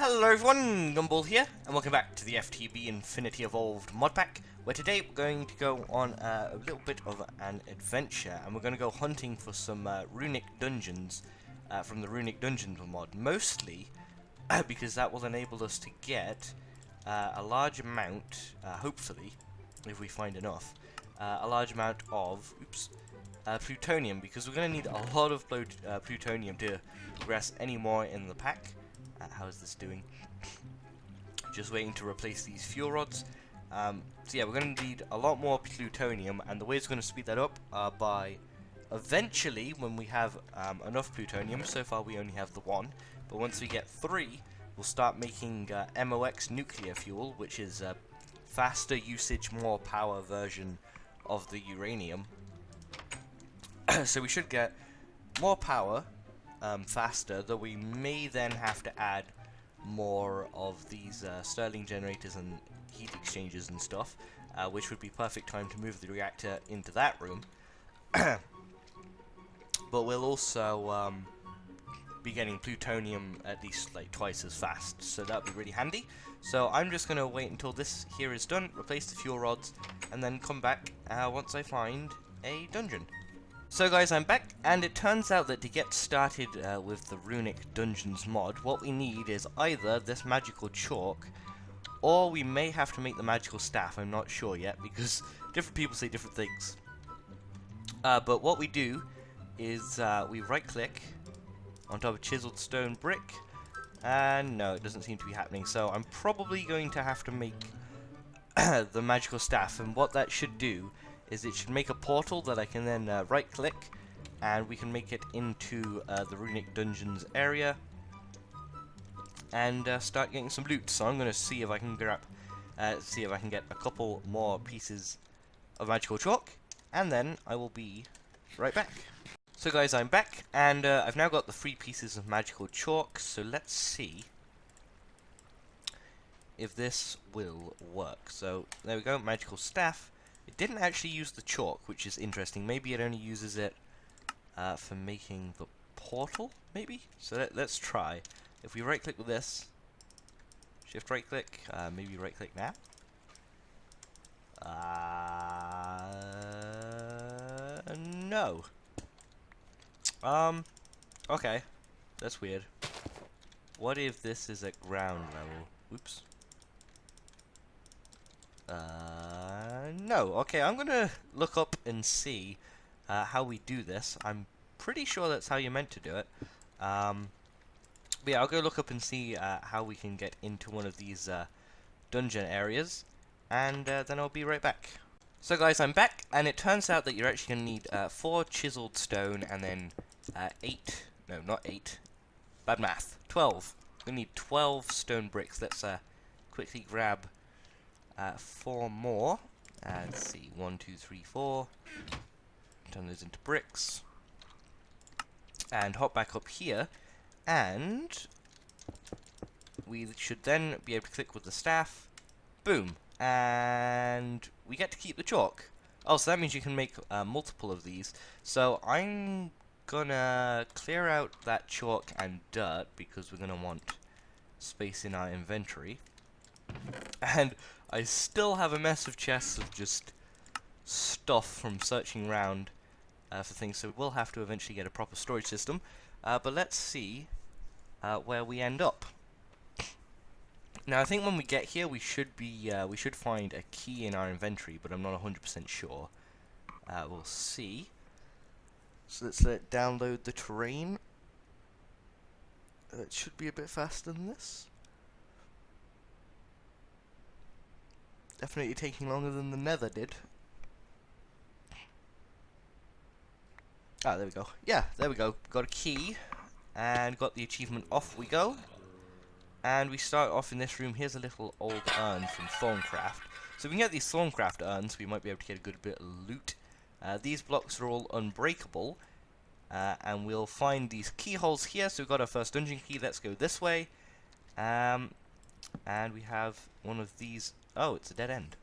Hello everyone, Gumball here, and welcome back to the FTB Infinity Evolved mod pack, where today we're going to go on a little bit of an adventure, and we're going to go hunting for some Runic dungeons from the Runic Dungeons mod, mostly because that will enable us to get a large amount, hopefully, if we find enough, a large amount of, plutonium, because we're going to need a lot of plutonium to progress any more in the pack. How is this doing? Just waiting to replace these fuel rods. So yeah, we're going to need a lot more plutonium, and the way it's going to speed that up by eventually, when we have enough plutonium. So far we only have the one, but once we get 3, we'll start making MOX nuclear fuel, which is a faster usage, more power version of the uranium. So we should get more power faster, though we may then have to add more of these Stirling generators and heat exchangers and stuff, which would be perfect time to move the reactor into that room. But we'll also be getting plutonium at least like twice as fast, so that would be really handy. So I'm just going to wait until this here is done, replace the fuel rods, and then come back once I find a dungeon. So guys, I'm back, and it turns out that to get started with the Runic Dungeons mod, what we need is either this magical chalk, or we may have to make the magical staff. I'm not sure yet, because different people say different things. But what we do is we right-click on top of chiseled stone brick, and no, it doesn't seem to be happening, so I'm probably going to have to make the magical staff, and what that should do is it should make a portal that I can then right-click, and we can make it into the Runic Dungeons area, and start getting some loot. So I'm going to see if I can grab, get a couple more pieces of magical chalk, and then I will be right back. So guys, I'm back, and I've now got the 3 pieces of magical chalk. So let's see if this will work. So there we go, magical staff. It didn't actually use the chalk, which is interesting. Maybe it only uses it for making the portal, maybe? So let's try. If we right-click with this, shift right-click, maybe right-click now? No. Okay. That's weird. What if this is at ground level? Oops. No. Okay, I'm gonna look up and see how we do this. I'm pretty sure that's how you're meant to do it. But yeah, I'll go look up and see how we can get into one of these dungeon areas, and then I'll be right back. So guys, I'm back, and it turns out that you're actually gonna need 4 chiseled stone, and then 8. No, not 8. Bad math. 12. We need 12 stone bricks. Let's quickly grab 4 more. Let's see, 1, 2, 3, 4. Turn those into bricks. And hop back up here. And we should then be able to click with the staff. Boom. And we get to keep the chalk. Oh, so that means you can make multiple of these. So I'm gonna clear out that chalk and dirt, because we're gonna want space in our inventory. And I still have a mess of chests of just stuff from searching around for things, so we'll have to eventually get a proper storage system. But let's see where we end up. Now, I think when we get here, we should find a key in our inventory, but I'm not 100% sure. We'll see. So let's let it download the terrain. It should be a bit faster than this. Definitely taking longer than the Nether did. Ah, there we go. Yeah, there we go. Got a key, and got the achievement. Off we go. And we start off in this room. Here's a little old urn from Thorncraft. So if we can get these Thorncraft urns, we might be able to get a good bit of loot. These blocks are all unbreakable. And we'll find these keyholes here. So we've got our first dungeon key. Let's go this way. And we have one of these. Oh, it's a dead end.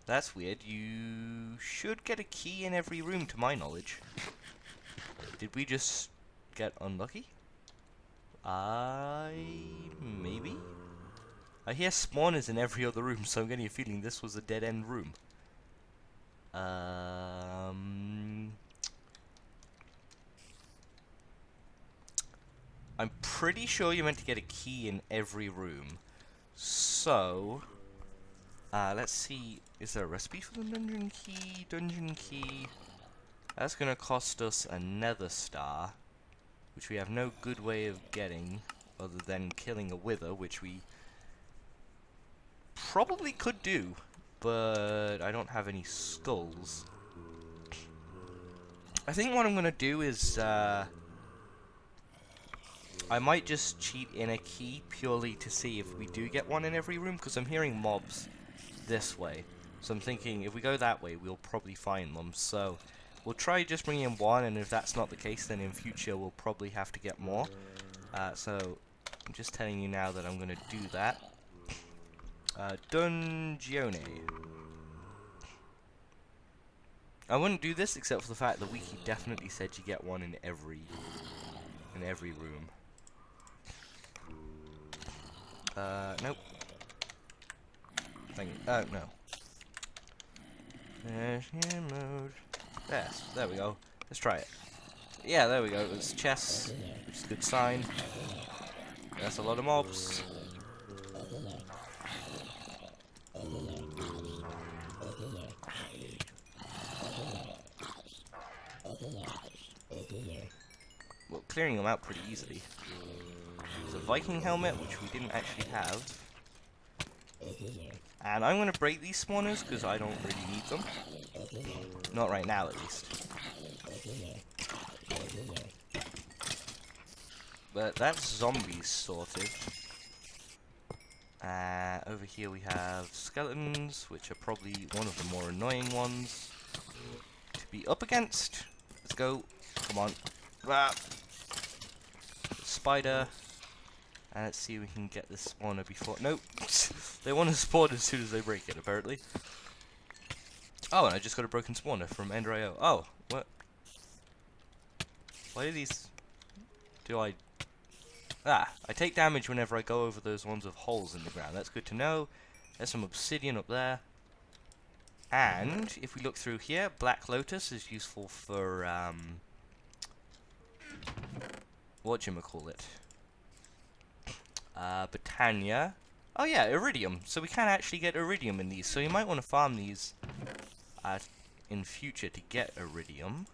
That's weird. You should get a key in every room, to my knowledge. Did we just get unlucky? I I hear spawners in every other room, so I'm getting a feeling this was a dead-end room. I'm pretty sure you're meant to get a key in every room. So, let's see. Is there a recipe for the dungeon key? Dungeon key. That's gonna cost us a nether star, which we have no good way of getting other than killing a wither, which we probably could do, but I don't have any skulls. I think what I'm gonna do is, I might just cheat in a key purely to see if we do get one in every room, because I'm hearing mobs this way. So I'm thinking if we go that way, we'll probably find them. So we'll try just bringing in one, and if that's not the case, then in future we'll probably have to get more. So I'm just telling you now that I'm going to do that. Dungeone. I wouldn't do this except for the fact the wiki definitely said you get one in every room. Nope. No. Mode. Yes, there we go. Let's try it. Yeah, there we go. It's chests, which is a good sign. That's a lot of mobs. Well, clearing them out pretty easily. There's a Viking helmet, which we didn't actually have. And I'm going to break these spawners, because I don't really need them. Not right now, at least. But that's zombies sorted. Over here we have skeletons, which are probably one of the more annoying ones to be up against. Let's go. Come on. Ah. Spider. And let's see if we can get this spawner before... Nope. They want to spawn as soon as they break it, apparently. Oh, and I just got a broken spawner from Ender.io. Oh, what? Why do these... I take damage whenever I go over those ones with holes in the ground. That's good to know. There's some obsidian up there. And, if we look through here, Black Lotus is useful for, whatchamacallit? Britannia. Oh yeah, Iridium. So we can actually get Iridium in these. So you might want to farm these in future to get Iridium.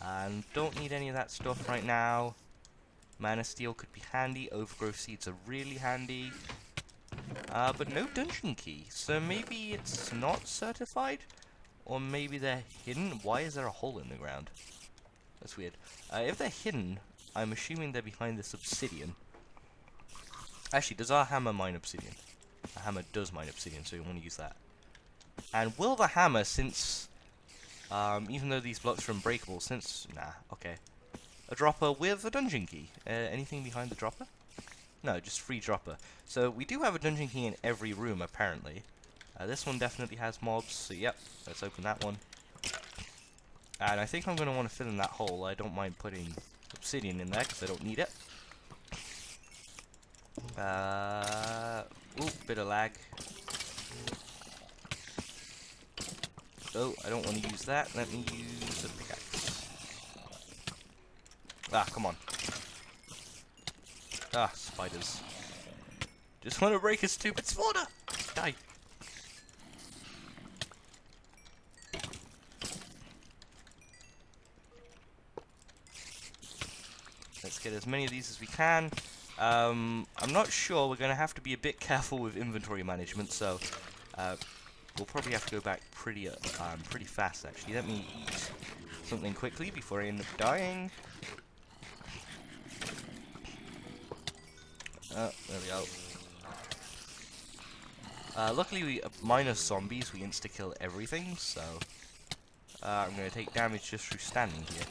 And don't need any of that stuff right now. Mana Steel could be handy. Overgrowth Seeds are really handy. But no dungeon key. So maybe it's not certified? Or maybe they're hidden? Why is there a hole in the ground? That's weird. If they're hidden, I'm assuming they're behind this obsidian. Actually, does our hammer mine obsidian? A hammer does mine obsidian, so you want to use that. And will the hammer, since... even though these blocks are unbreakable, since... Nah, okay. A dropper with a dungeon key. Anything behind the dropper? No, just free dropper. So we do have a dungeon key in every room, apparently. This one definitely has mobs, so yep, let's open that one. And I think I'm going to want to fill in that hole. I don't mind putting obsidian in there, because I don't need it. Ooh, bit of lag. Oh, I don't want to use that. Let me use a pickaxe. Ah, come on. Ah, spiders. Just want to break a stupid spawner! Die! Let's get as many of these as we can. I'm not sure. We're going to have to be a bit careful with inventory management, so we'll probably have to go back pretty fast, actually. Let me eat something quickly before I end up dying. Oh, there we go. Luckily, we minus zombies, we insta-kill everything, so I'm going to take damage just through standing here.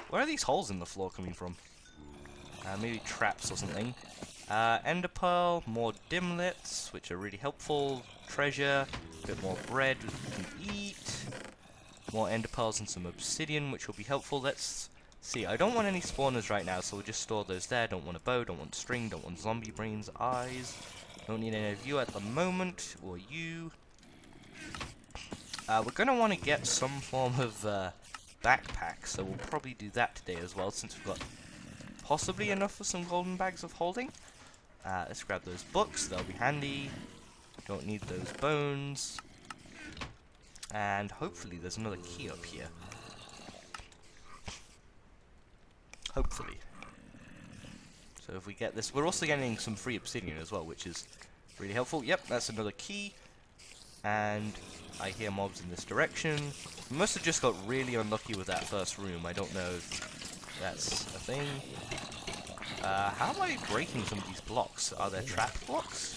Where are these holes in the floor coming from? Maybe traps or something. Ender pearl, more dimlets, which are really helpful. Treasure, a bit more bread which we can eat. More ender pearls and some obsidian, which will be helpful. Let's See, I don't want any spawners right now, so we'll just store those there. Don't want a bow, don't want string, don't want zombie brains, eyes. Don't need any of you at the moment, or you. We're going to want to get some form of backpack, so we'll probably do that today as well, since we've got possibly enough for some golden bags of holding. Let's grab those books, they'll be handy. Don't need those bones. And hopefully there's another key up here. Hopefully. So if we get this, we're also getting some free obsidian as well, which is really helpful. Yep, that's another key. And I hear mobs in this direction. We must have just got really unlucky with that first room. I don't know if that's a thing. How am I breaking some of these blocks? Are there trap blocks?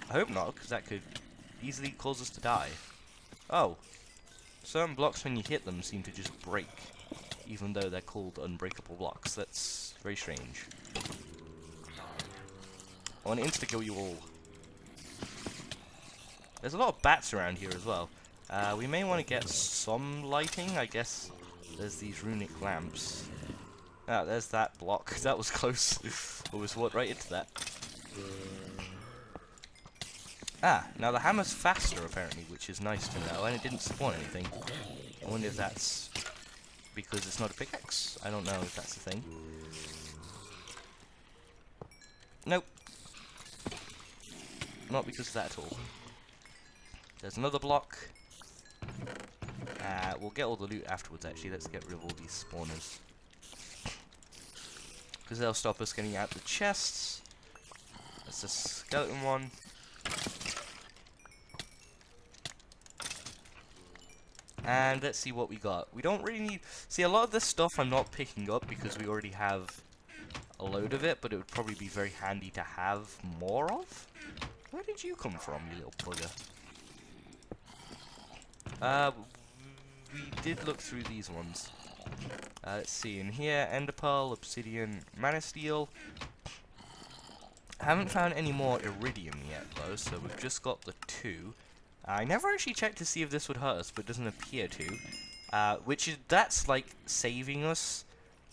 I hope not, because that could easily cause us to die. Oh. Certain blocks, when you hit them, seem to just break, even though they're called unbreakable blocks. That's very strange. I want to insta-kill you all. There's a lot of bats around here as well. We may want to get some lighting. I guess there's these runic lamps. Ah, there's that block. That was close. Almost walked right into that. Ah, now the hammer's faster apparently, which is nice to know, and it didn't spawn anything. I wonder if that's because it's not a pickaxe. I don't know if that's a thing. Nope. Not because of that at all. There's another block. We'll get all the loot afterwards actually. Let's get rid of all these spawners. Because they'll stop us getting out the chests. That's a skeleton one. And let's see what we got. We don't really need... See, a lot of this stuff I'm not picking up because we already have a load of it, but it would probably be very handy to have more of. Where did you come from, you little bugger? We did look through these ones. Let's see, in here, ender pearl, obsidian, mana steel. I haven't found any more iridium yet, though, so we've just got the 2. I never actually checked to see if this would hurt us, but it doesn't appear to. That's like saving us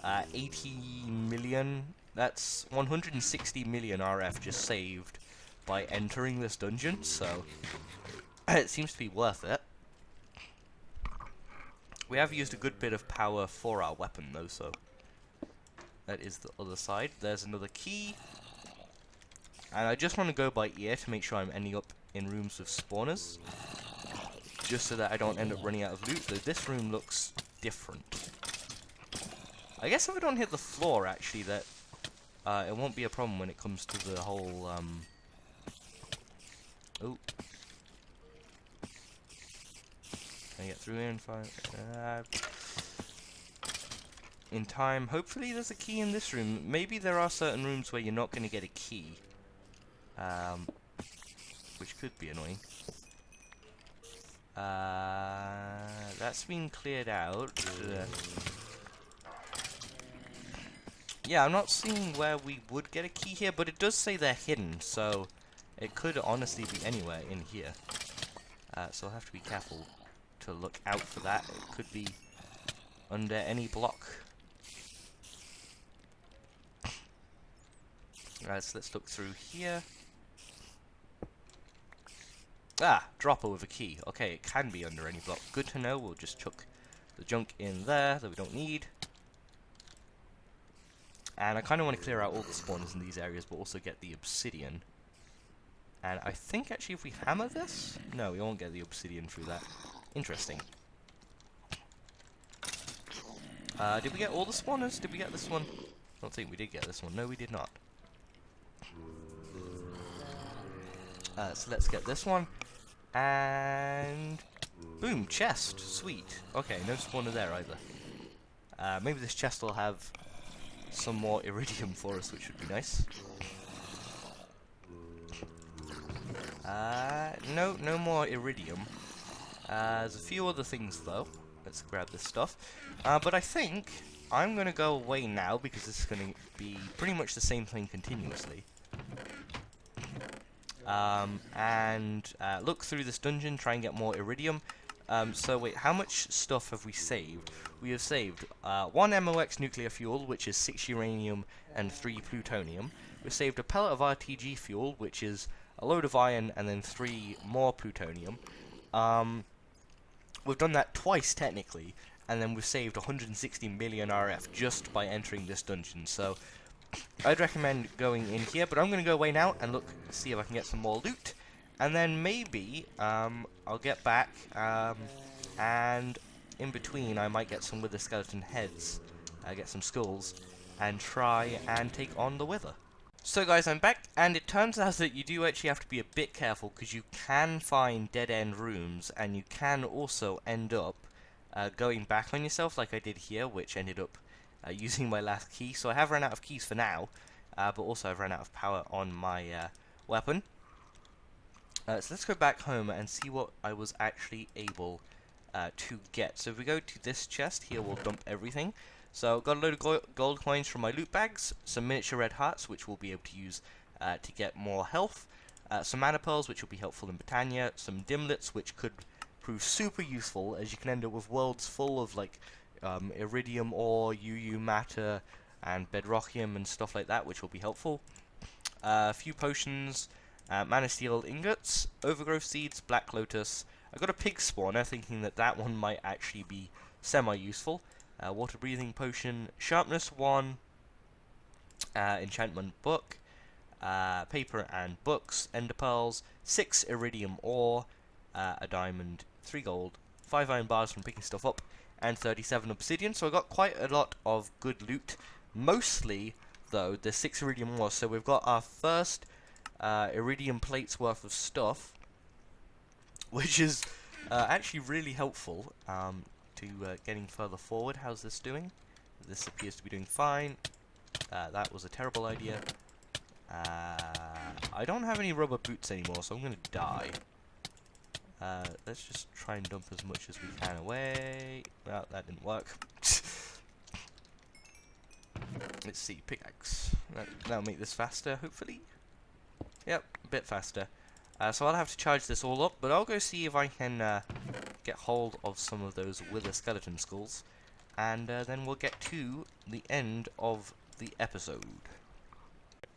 80 million. That's 160 million RF just saved by entering this dungeon, so it seems to be worth it. We have used a good bit of power for our weapon though, so that is the other side. There's another key. And I just want to go by ear to make sure I'm ending up in rooms with spawners, just so that I don't end up running out of loot, though this room looks different. I guess if I don't hit the floor, actually, that it won't be a problem when it comes to the whole, Oh. Can I get through here and find... in time. Hopefully there's a key in this room. Maybe there are certain rooms where you're not going to get a key. Which could be annoying. That's been cleared out. Yeah, I'm not seeing where we would get a key here, but it does say they're hidden, so it could honestly be anywhere in here. So I'll have to be careful to look out for that. It could be under any block. Right, so let's look through here. Ah, dropper with a key. Okay, it can be under any block. Good to know. We'll just chuck the junk in there that we don't need. And I kind of want to clear out all the spawners in these areas, but also get the obsidian. And I think actually if we hammer this... No, we won't get the obsidian through that. Interesting. Did we get all the spawners? Did we get this one? I don't think we did get this one. No, we did not. So let's get this one. And... boom, chest. Sweet. Okay, no spawner there either. Maybe this chest will have some more iridium for us, which would be nice. No more iridium. There's a few other things though. Let's grab this stuff. But I think I'm gonna go away now because this is gonna be pretty much the same thing continuously. And look through this dungeon, try and get more iridium. So wait, how much stuff have we saved? We have saved 1 MOX nuclear fuel, which is 6 uranium and 3 plutonium. We've saved a pellet of RTG fuel, which is a load of iron and then 3 more plutonium. We've done that twice technically, and then we've saved 160 million RF just by entering this dungeon. So I'd recommend going in here, but I'm going to go away now and look, see if I can get some more loot. And then maybe I'll get back, and in between I might get some wither skeleton heads, get some skulls, and try and take on the wither. So guys, I'm back, and it turns out that you do actually have to be a bit careful, because you can find dead-end rooms, and you can also end up going back on yourself, like I did here, which ended up using my last key. So I have run out of keys for now, but also I've run out of power on my weapon. So let's go back home and see what I was actually able to get. So if we go to this chest here, we'll dump everything. So got a load of gold coins from my loot bags, some miniature red hearts, which we'll be able to use to get more health, some mana pearls, which will be helpful in Britannia, some dimlets, which could prove super useful, as you can end up with worlds full of like iridium ore, UU matter, and bedrockium and stuff like that, which will be helpful. A few potions. Mana steel ingots, overgrowth seeds, black lotus. I got a pig spawner, thinking that that one might actually be semi-useful. Water breathing potion, sharpness 1, enchantment book, paper and books, ender pearls, 6 iridium ore, a diamond, 3 gold, 5 iron bars from picking stuff up, and 37 obsidian. So I got quite a lot of good loot. Mostly, though, the 6 iridium ore. So we've got our first iridium plates worth of stuff, which is actually really helpful to getting further forward. How's this doing? This appears to be doing fine. That was a terrible idea. I don't have any rubber boots anymore, so I'm going to die. Let's just try and dump as much as we can away. Well, that didn't work. Let's see, pickaxe. That'll make this faster, hopefully. Yep, a bit faster. So I'll have to charge this all up, but I'll go see if I can get hold of some of those wither skeleton skulls, and then we'll get to the end of the episode.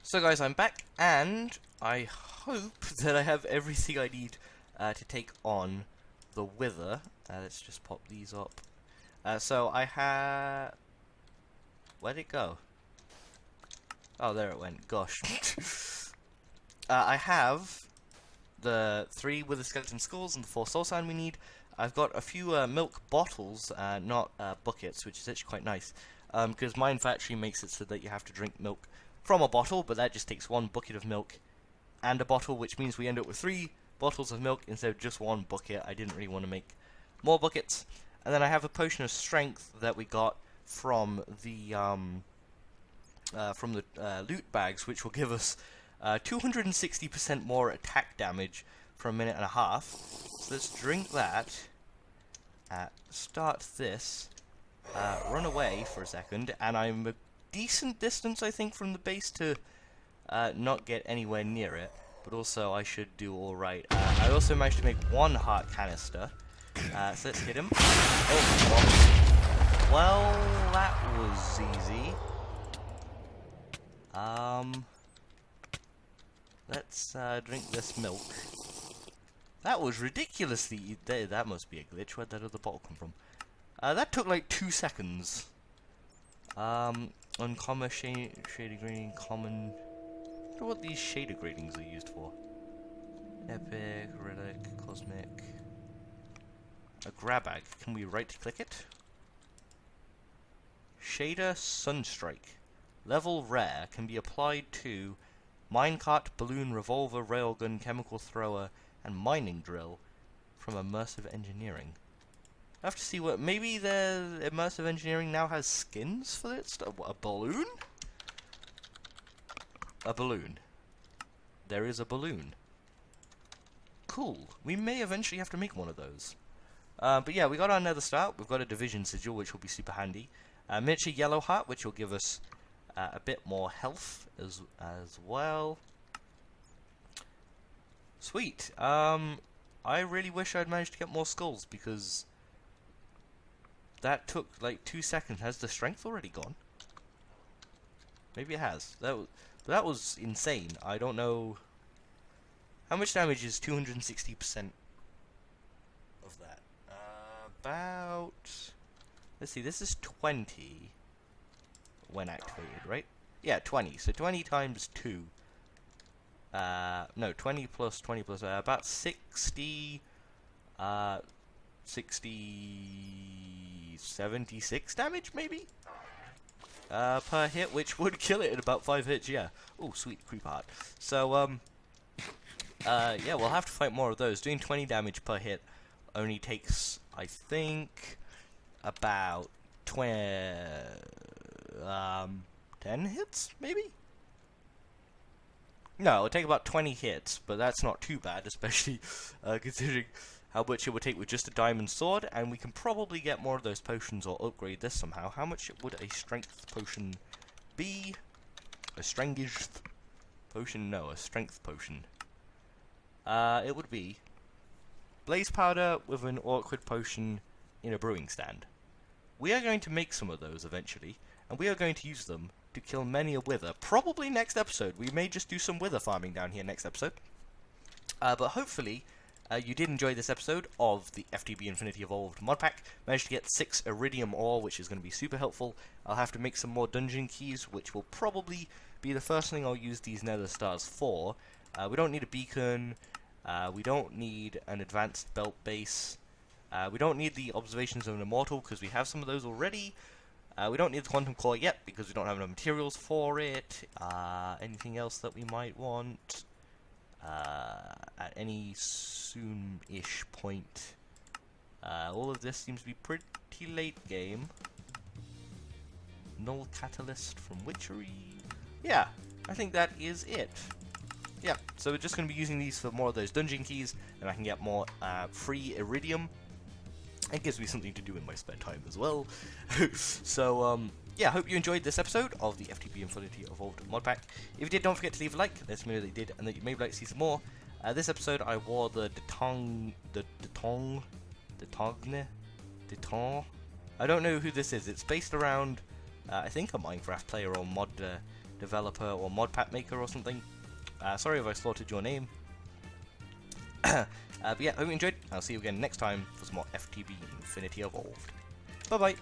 So guys, I'm back, and I hope that I have everything I need to take on the wither. Let's just pop these up. So I have... Where'd it go? Oh, there it went. Gosh. I have the 3 wither skeleton skulls and the 4 soul sand we need. I've got a few milk bottles, not buckets, which is actually quite nice, because mine actually makes it so that you have to drink milk from a bottle, but that just takes 1 bucket of milk and a bottle, which means we end up with 3 bottles of milk instead of just 1 bucket. I didn't really want to make more buckets. And then I have a potion of strength that we got from the loot bags, which will give us 260% more attack damage for a minute and a half. So let's drink that, start this, run away for a second, and I'm a decent distance, I think, from the base to not get anywhere near it, but also I should do alright. I also managed to make 1 heart canister, so let's hit him. Oh, well, that was easy. Let's drink this milk. That was ridiculously... That must be a glitch. Where'd that other bottle come from? That took like 2 seconds. Uncommon, shader grading, common... I wonder what these shader gradings are used for. Epic, relic, cosmic... A grab bag. Can we right-click it? Shader Sunstrike. Level rare. Can be applied to minecart, balloon, revolver, railgun, chemical thrower, and mining drill from Immersive Engineering. I have to see what... Maybe the Immersive Engineering now has skins for it? A balloon? A balloon. There is a balloon. Cool. We may eventually have to make one of those. But yeah, we got our nether start. We've got a division sigil, which will be super handy. Miniature yellow heart, which will give us a bit more health as well. Sweet. I really wish I'd managed to get more skulls, because that took like 2 seconds. Has the strength already gone? Maybe it has. That was insane. I don't know. How much damage is 260% of that? About... Let's see, this is 20 when activated, right? Yeah, 20. So 20 times 2. No, 20 plus 20 plus... about 60... 76 damage, maybe? Per hit, which would kill it in about 5 hits, yeah. Oh, sweet, creep heart. So, yeah, we'll have to fight more of those. Doing 20 damage per hit only takes, I think, about 10 hits, maybe? No, it'll take about 20 hits, but that's not too bad, especially considering how much it would take with just a diamond sword, and we can probably get more of those potions or upgrade this somehow. How much would a strength potion be? A strength potion? No, a strength potion. It would be blaze powder with an awkward potion in a brewing stand. We are going to make some of those eventually, and we are going to use them to kill many a wither. Probably next episode. We may just do some wither farming down here next episode. But hopefully... you did enjoy this episode of the FTB Infinity Evolved mod pack. Managed to get 6 Iridium ore, which is going to be super helpful. I'll have to make some more dungeon keys, which will probably be the first thing I'll use these nether stars for. We don't need a beacon. We don't need an advanced belt base. We don't need the observations of an immortal, because we have some of those already. We don't need the quantum core yet, because we don't have enough materials for it. Anything else that we might want? At any soon-ish point. All of this seems to be pretty late game. Null catalyst from witchery. Yeah, I think that is it. Yeah, so we're just going to be using these for more of those dungeon keys, and I can get more free Iridium. It gives me something to do in my spare time as well. So, yeah, I hope you enjoyed this episode of the FTB Infinity Evolved mod pack. If you did, don't forget to leave a like. Let's know that you did, and that you maybe like to see some more. This episode, I wore the Detong. I don't know who this is. It's based around, I think, a Minecraft player or mod developer or mod pack maker or something. Sorry if I slaughtered your name. But yeah, hope you enjoyed. I'll see you again next time for some more FTB Infinity Evolved. Bye bye.